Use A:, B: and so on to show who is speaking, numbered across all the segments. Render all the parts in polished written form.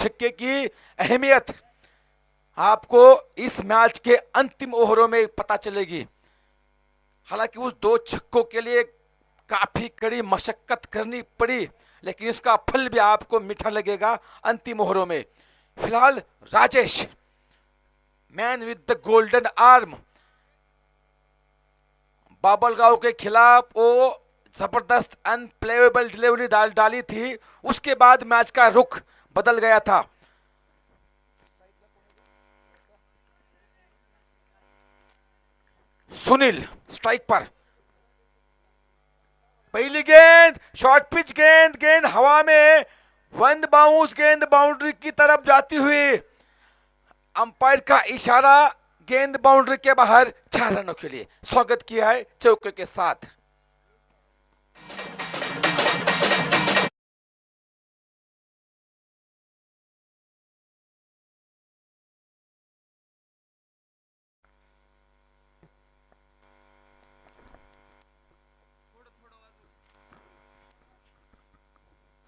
A: छक्के की अहमियत आपको इस मैच के अंतिम ओवरों में पता चलेगी। हालांकि उस 2 छक्कों के लिए काफी कड़ी मशक्कत करनी पड़ी, लेकिन उसका फल भी आपको मीठा लगेगा अंतिम ओवरों में। फिलहाल Rajesh, man with the golden arm, Babalgaon के खिलाफ वो जबरदस्त अनप्लेएबल डिलीवरी डाली थी, उसके बाद मैच का रुख बदल गया था। सुनील स्ट्राइक पर, पहली गेंद शॉर्ट पिच गेंद, गेंद हवा में, वन बाउंस, गेंद बाउंड्री की तरफ जाती हुई, अंपायर का इशारा, गेंद बाउंड्री के बाहर 4 रनों के लिए स्वागत किया है चौके के साथ।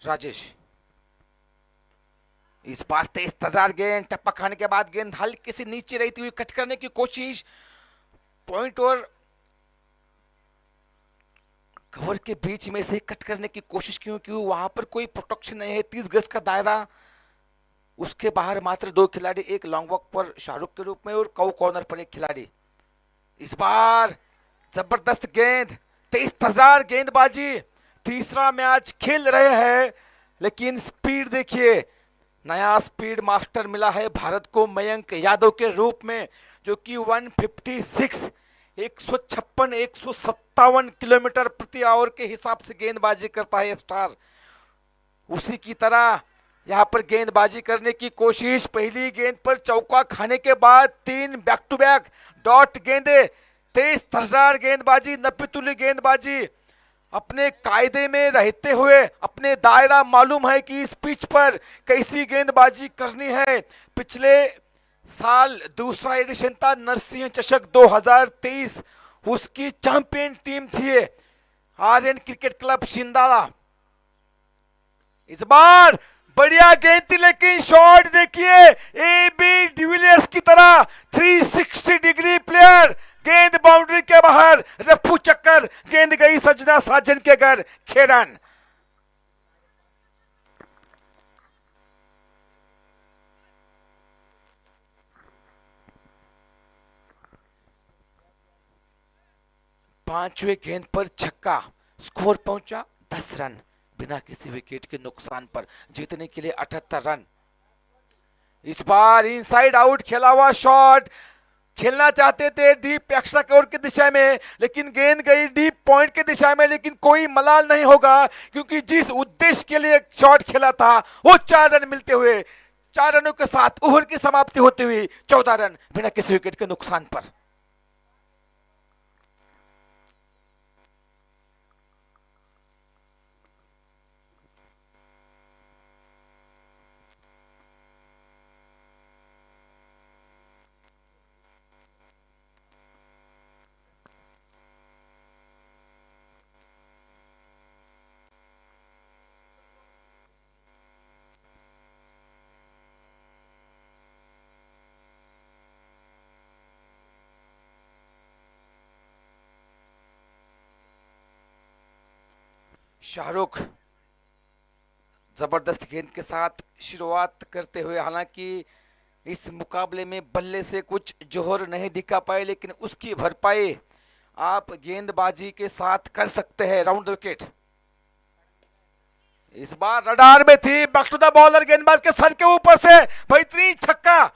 A: राजेश इस बार तेज तर्रार गेंद, टप्पा खाने के बाद गेंद हल्की सी नीचे रहती हुई कट करने की कोशिश, पॉइंट और कवर के बीच में से कट करने की कोशिश, क्योंकि वहां पर कोई प्रोटेक्शन नहीं है, 30 गज का दायरा, उसके बाहर मात्र 2 खिलाड़ी, एक लॉन्ग वॉक पर शाहरुख के रूप में और कौ कॉर्नर पर एक खिलाड़ी। इस बार जबरदस्त गेंद, तेज तर्रार गेंदबाजी, तीसरा मैच खेल रहे हैं, लेकिन स्पीड देखिए, नया स्पीड मास्टर मिला है भारत को मयंक यादव के रूप में, जो कि 156 157 किलोमीटर प्रति आवर के हिसाब से गेंदबाजी करता है स्टार। उसी की तरह यहां पर गेंदबाजी करने की कोशिश, पहली गेंद पर चौका खाने के बाद 3 बैक टू बैक डॉट गेंदे, तेज तर्रार गेंदबाजी, नब्बेतुल्य गेंदबाजी, अपने कायदे में रहते हुए अपने दायरा मालूम है कि इस पिच पर कैसी गेंदबाजी करनी है। पिछले साल दूसरा एडिशन था नरसिंह चषक 2023, उसकी चैंपियन टीम थी आर्यन क्रिकेट क्लब शिंदाला। इस बार बढ़िया गेंद थी, लेकिन शॉट देखिए ए बी डिविलियर्स की तरह 360 डिग्री प्लेयर, गेंद बाउंड्री के बाहर, रफू चक्कर, गेंद गई सजना साजन के घर, 6 रन। पांचवें गेंद पर छक्का, स्कोर पहुंचा 10 रन बिना किसी विकेट के नुकसान पर, जीतने के लिए 78 रन। इस बार इनसाइड आउट खेला हुआ शॉट, खेलना चाहते थे डीप एक्स्ट्रा कवर की दिशा में, लेकिन गेंद गई डीप पॉइंट की दिशा में, लेकिन कोई मलाल नहीं होगा, क्योंकि जिस उद्देश्य के लिए शॉट खेला था वो 4 रन मिलते हुए, 4 रनों के साथ ओवर की समाप्ति होती हुई 14 रन बिना किसी विकेट के नुकसान पर। शाहरुख जबरदस्त गेंद के साथ शुरुआत करते हुए, हालांकि इस मुकाबले में बल्ले से कुछ जोहर नहीं दिखा पाए, लेकिन उसकी भरपाई आप गेंदबाजी के साथ कर सकते हैं। राउंड विकेट इस बार रडार में थी, बैक टू द बॉलर, गेंदबाज के सर के ऊपर से बेहतरीन छक्का।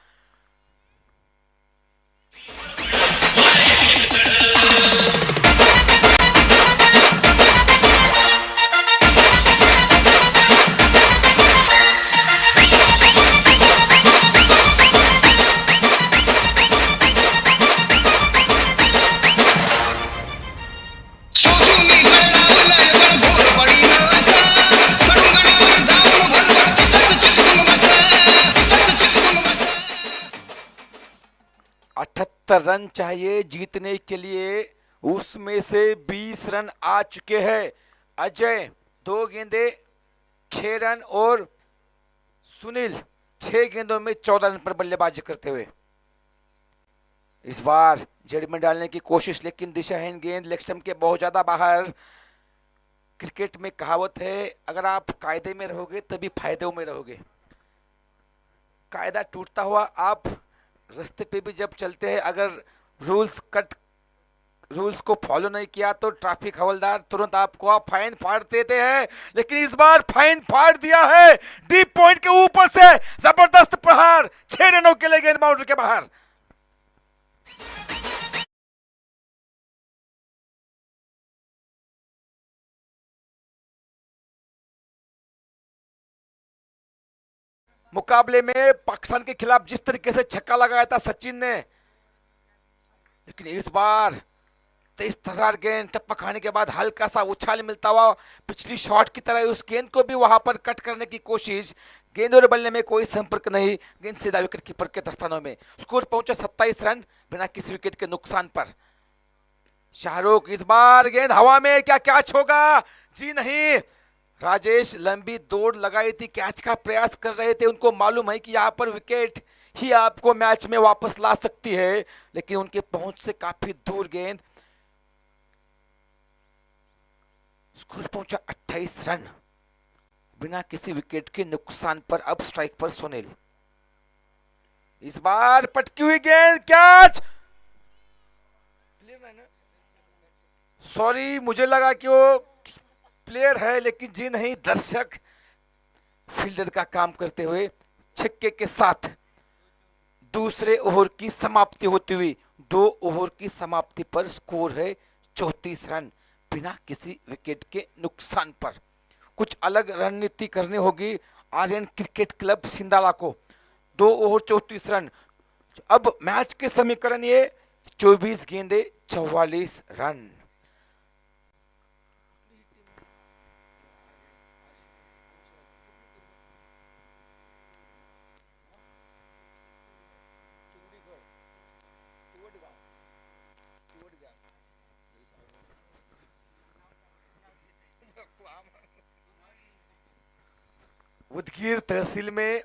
A: रन चाहिए जीतने के लिए, उसमें से 20 रन आ चुके हैं। अजय 2 गेंदे 6 रन और सुनील 6 गेंदों में 14 रन पर बल्लेबाजी करते हुए। इस बार जड़ में डालने की कोशिश, लेकिन दिशाहीन गेंद लेग स्टंप के बहुत ज्यादा बाहर। क्रिकेट में कहावत है, अगर आप कायदे में रहोगे तभी फायदे में रहोगे। कायदा टूटता हुआ आप रास्ते पे भी जब चलते हैं, अगर रूल्स को फॉलो नहीं किया तो ट्रैफिक हवलदार तुरंत आपको आप फाइन फाड़ देते हैं। लेकिन इस बार फाइन फाड़ दिया है। डीप पॉइंट के ऊपर से जबरदस्त प्रहार, 6 रनों के लिए गेंद बाउंड्री के बाहर। मुकाबले में पाकिस्तान के खिलाफ जिस तरीके से छक्का लगाया था सचिन ने, लेकिन इस बार 23 थर्रार गेंद टप्पा खाने के बाद हल्का सा उछाल मिलता हुआ पिछली शॉट की तरह उस गेंद को भी वहां पर कट करने की कोशिश। गेंद और बल्ले में कोई संपर्क नहीं, गेंद सीधा विकेट कीपर के दस्तानों में। स्कोर पहुंचा 27 रन बिना किसी विकेट के नुकसान पर। शाहरुख, इस बार गेंद हवा में, क्या कैच होगा? जी नहीं। राजेश लंबी दौड़ लगाई थी, कैच का प्रयास कर रहे थे। उनको मालूम है कि यहाँ पर विकेट ही आपको मैच में वापस ला सकती है, लेकिन उनके पहुंच से काफी दूर गेंद। स्कोर पहुंचा 28 रन बिना किसी विकेट के नुकसान पर। अब स्ट्राइक पर सुनील, इस बार पटकी हुई गेंद, कैच। सॉरी, मुझे लगा कि वो प्लेयर है, लेकिन जी नहीं, दर्शक फील्डर का काम करते हुए। छक्के के साथ दूसरे ओवर की समाप्ति होती हुई 2 ओवर की समाप्ति पर स्कोर है 34 रन बिना किसी विकेट के नुकसान पर। कुछ अलग रणनीति करनी होगी आर्यन क्रिकेट क्लब सिंधाला को। 2 ओवर 34 रन। अब मैच के समीकरण ये 24 गेंदे 44 रन। उदगीर तहसील में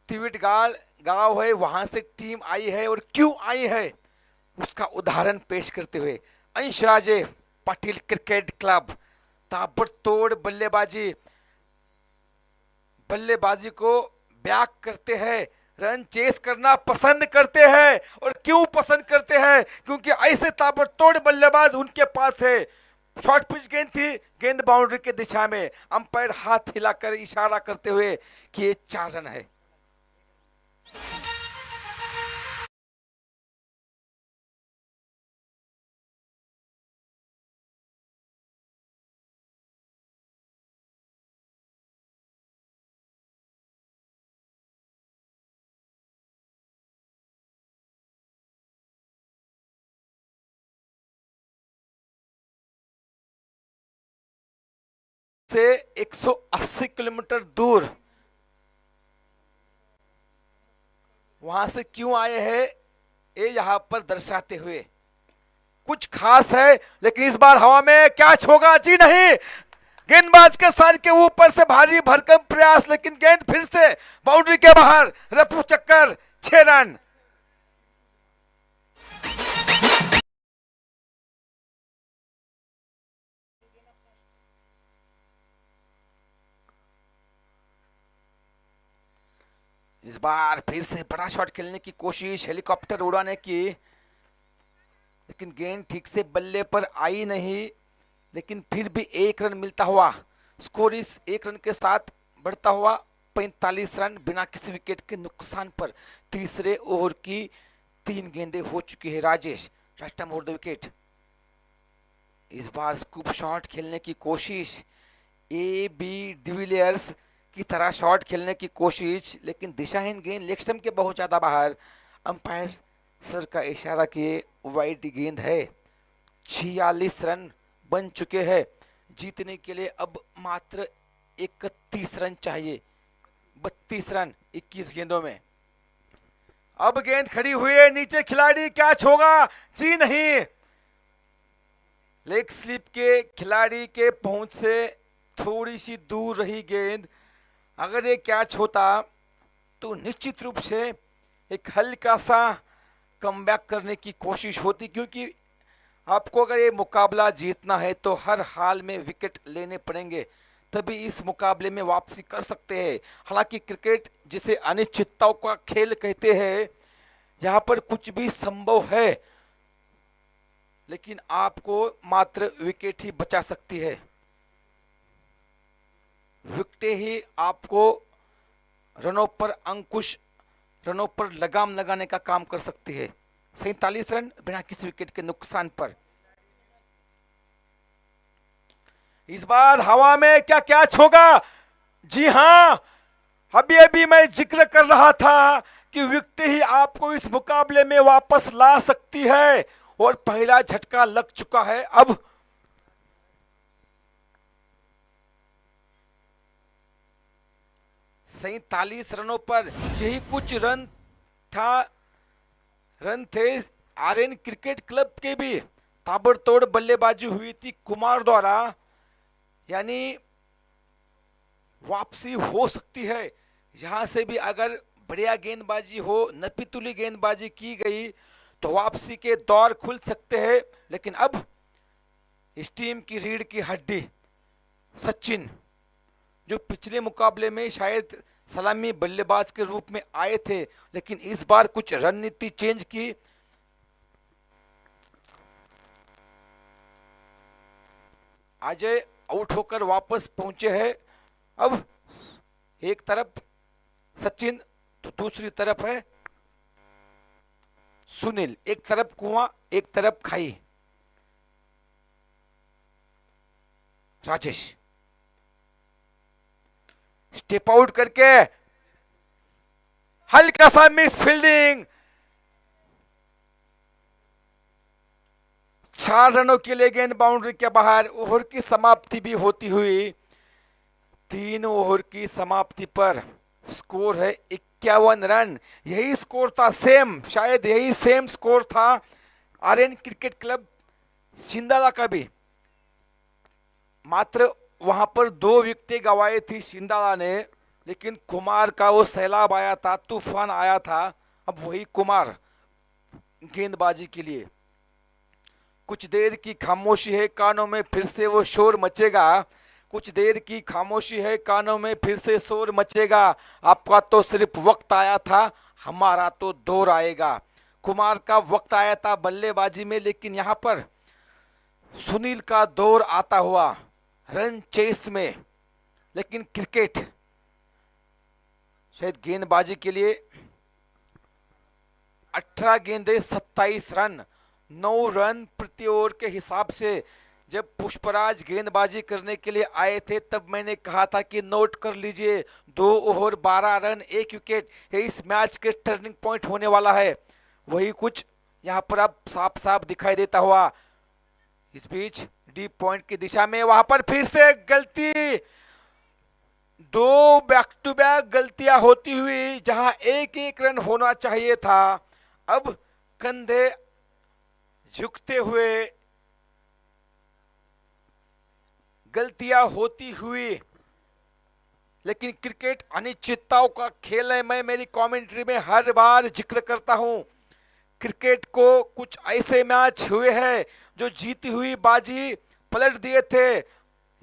A: तिविट गांव है, वहां से टीम आई है, और क्यों आई है उसका उदाहरण पेश करते हुए अंशराजे पाटिल क्रिकेट क्लब ताबड़तोड़ बल्लेबाजी को बैक करते हैं, रन चेस करना पसंद करते हैं। और क्यों पसंद करते हैं? क्योंकि ऐसे ताबड़तोड़ बल्लेबाज उनके पास है। शॉर्ट पिच गेंद थी, गेंद बाउंड्री के दिशा में, अंपायर हाथ हिलाकर इशारा करते हुए कि ये 4 रन है। से 180 किलोमीटर दूर वहां से क्यों आए हैं ये यहां पर दर्शाते हुए कुछ खास है। लेकिन इस बार हवा में कैच होगा? जी नहीं। गेंदबाज के सर के ऊपर से भारी भरकम प्रयास, लेकिन गेंद फिर से बाउंड्री के बाहर। रफू चक्कर, 6 रन। इस बार फिर से बड़ा शॉट खेलने की कोशिश, हेलीकॉप्टर उड़ाने की, लेकिन गेंद ठीक से बल्ले पर आई नहीं। लेकिन फिर भी 1 रन मिलता हुआ स्कोर इस 1 रन के साथ बढ़ता हुआ 45 रन बिना किसी विकेट के नुकसान पर। तीसरे ओवर की 3 गेंदें हो चुकी है। Rajesh right time over the wicket. इस बार स्कूप शॉट खेलने की कोशिश, ए बी डिविलियर्स की तरह शॉट खेलने की कोशिश, लेकिन दिशाहीन गेंद लेग स्टंप के बहुत ज्यादा बाहर। अंपायर सर का इशारा किए वाइड गेंद है। 46 रन बन चुके हैं। जीतने के लिए अब मात्र 31 रन चाहिए। 32 रन 21 गेंदों में। अब गेंद खड़ी हुई है, नीचे खिलाड़ी, कैच होगा? जी नहीं। लेग स्लिप के खिलाड़ी के पहुंच से थोड़ी सी दूर रही गेंद। अगर ये कैच होता तो निश्चित रूप से एक हल्का सा कमबैक करने की कोशिश होती, क्योंकि आपको अगर ये मुकाबला जीतना है तो हर हाल में विकेट लेने पड़ेंगे, तभी इस मुकाबले में वापसी कर सकते हैं। हालांकि क्रिकेट जिसे अनिश्चितताओं का खेल कहते हैं, यहाँ पर कुछ भी संभव है, लेकिन आपको मात्र विकेट ही बचा सकती है। विकेटें ही आपको रनों पर अंकुश, रनों पर लगाम लगाने का काम कर सकती है। 47 रन बिना किसी विकेट के नुकसान पर। इस बार हवा में क्या कैच होगा? जी हां, अभी अभी मैं जिक्र कर रहा था कि विकेट ही आपको इस मुकाबले में वापस ला सकती है, और पहला झटका लग चुका है। अब 47 रनों पर यही कुछ रन थे आर्यन क्रिकेट क्लब के भी। ताबड़तोड़ बल्लेबाजी हुई थी कुमार द्वारा, यानी वापसी हो सकती है। यहां से भी अगर बढ़िया गेंदबाजी हो, नपीतुली गेंदबाजी की गई तो वापसी के दौर खुल सकते हैं। लेकिन अब इस टीम की रीढ़ की हड्डी सचिन, जो पिछले मुकाबले में शायद सलामी बल्लेबाज के रूप में आए थे, लेकिन इस बार कुछ रणनीति चेंज की। अजय आउट होकर वापस पहुंचे हैं। अब एक तरफ सचिन तो दूसरी तरफ है सुनील। एक तरफ कुआं, एक तरफ खाई। राजेश स्टेप आउट करके हल्का सा मिस फील्डिंग। 4 रनों के लिए गेंद बाउंड्री के बाहर। ओवर की समाप्ति भी होती हुई 3 ओवर की समाप्ति पर स्कोर है 51 रन। यही स्कोर था, सेम, शायद यही सेम स्कोर था आर्यन क्रिकेट क्लब सिंदाला का भी। मात्र वहां पर 2 विकेटें गंवाई थी सिंदाला ने, लेकिन कुमार का वो सैलाब आया था, तूफान आया था। अब वही कुमार गेंदबाजी के लिए। कुछ देर की खामोशी है, कानों में फिर से वो शोर मचेगा। कुछ देर की खामोशी है, कानों में फिर से शोर मचेगा। आपका तो सिर्फ वक्त आया था, हमारा तो दौर आएगा। कुमार का वक्त आया था बल्लेबाजी में, लेकिन यहां पर सुनील का दौर आता हुआ रन चेस में। लेकिन क्रिकेट शायद गेंदबाजी के लिए 18 गेंदें 27 रन, 9 रन प्रति ओवर के हिसाब से। जब पुष्पराज गेंदबाजी करने के लिए आए थे तब मैंने कहा था कि नोट कर लीजिए, 2 ओवर 12 रन 1 विकेट, ये इस मैच के टर्निंग पॉइंट होने वाला है। वही कुछ यहां पर अब साफ साफ दिखाई देता हुआ। इस बीच डीप पॉइंट की दिशा में वहां पर फिर से गलती। 2 बैक टू बैक गलतियां होती हुई, जहां 1-1 रन होना चाहिए था। अब कंधे झुकते हुए गलतियां होती हुई, लेकिन क्रिकेट अनिश्चितताओं का खेल है। मैं मेरी कमेंट्री में हर बार जिक्र करता हूं, क्रिकेट को कुछ ऐसे मैच हुए हैं जो जीती हुई बाजी पलट दिए थे।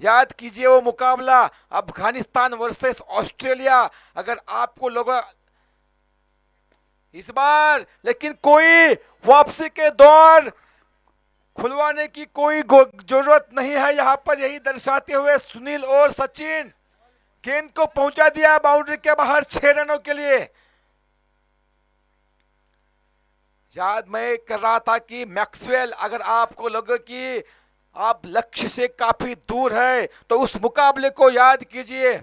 A: याद कीजिए वो मुकाबला अफगानिस्तान वर्सेस ऑस्ट्रेलिया। अगर आपको लगा इस बार, लेकिन कोई वापसी के दौर खुलवाने की कोई जरूरत नहीं है यहां पर। यही दर्शाते हुए सुनील और सचिन गेंद को पहुंचा दिया बाउंड्री के बाहर 6 रनों के लिए। याद मैं कर रहा था कि मैक्सवेल, अगर आपको लगे कि आप लक्ष्य से काफी दूर है तो उस मुकाबले को याद कीजिए।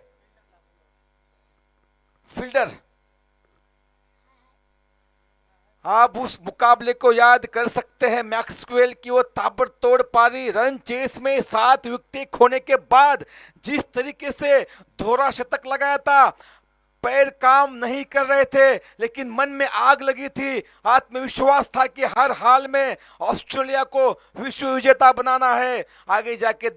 A: फील्डर, आप उस मुकाबले को याद कर सकते हैं। मैक्सवेल की वो ताबड़तोड़ पारी, रन चेस में 7 विकेट खोने के बाद जिस तरीके से दोहरा शतक लगाया था। पैर काम नहीं कर रहे थे, लेकिन मन में आग लगी थी। आत्मविश्वास था कि हर हाल में ऑस्ट्रेलिया को विश्व विजेता बनाना है। आगे जाके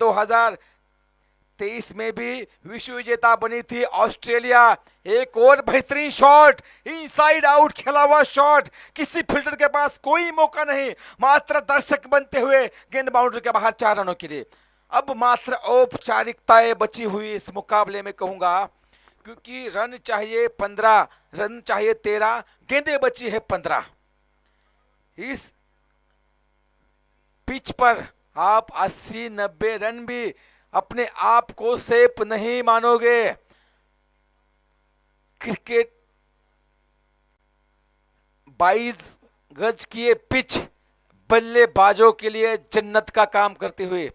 A: 2023 में भी विश्व विजेता बनी थी ऑस्ट्रेलिया। एक और बेहतरीन शॉट, इनसाइड आउट खेला हुआ शॉट, किसी फील्डर के पास कोई मौका नहीं, मात्र दर्शक बनते हुए गेंद बाउंड्री के बाहर 4 रनों के लिए। अब मात्र औपचारिकताएं बची हुई इस मुकाबले में कहूंगा, क्योंकि रन चाहिए 15, रन चाहिए 13, गेंदें बची है 15। इस पिच पर आप 80-90 रन भी अपने आप को सेफ नहीं मानोगे। क्रिकेट 22 गज की ये पिच बल्लेबाजों के लिए जन्नत का काम करते हुए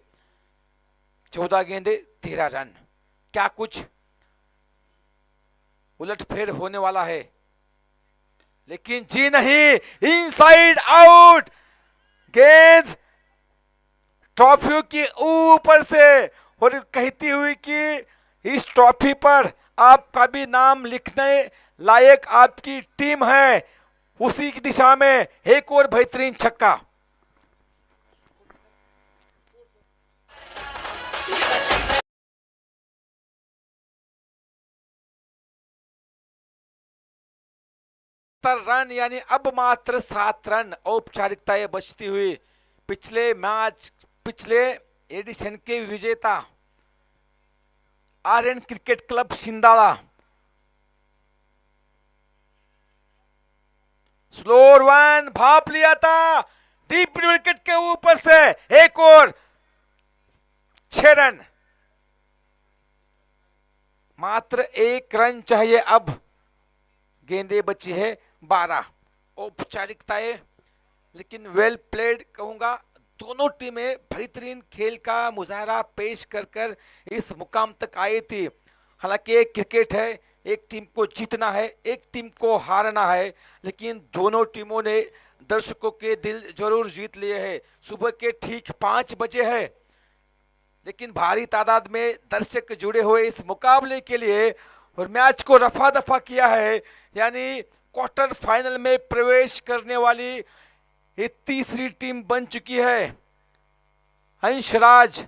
A: 14 गेंदे 13 रन। क्या कुछ उलटफेर होने वाला है? लेकिन जी नहीं, इनसाइड आउट, गेंद ट्रॉफी की ऊपर से, और कहती हुई कि इस ट्रॉफी पर आपका भी नाम लिखने लायक आपकी टीम है। उसी की दिशा में एक और बेहतरीन छक्का। रन, यानी अब मात्र 7 रन औपचारिकताएं बचती हुई। पिछले एडिशन के विजेता आर्यन क्रिकेट क्लब सिंदाला स्लोर वन भाप लिया था, डीप विकेट के ऊपर से एक और 6 रन, मात्र 1 रन चाहिए। अब गेंदें बची है 12। औपचारिकताएं, लेकिन वेल प्लेड कहूंगा। दोनों टीमें बेहतरीन खेल का मुजाहरा पेश कर इस मुकाम तक आई थी। हालांकि एक क्रिकेट है, एक टीम को जीतना है, एक टीम को हारना है, लेकिन दोनों टीमों ने दर्शकों के दिल जरूर जीत लिए हैं। सुबह के ठीक 5 बजे है, लेकिन भारी तादाद में दर्शक जुड़े हुए इस मुकाबले के लिए, और मैच को रफा दफा किया है। यानी क्वार्टर फाइनल में प्रवेश करने वाली ये तीसरी टीम बन चुकी है। हंसराज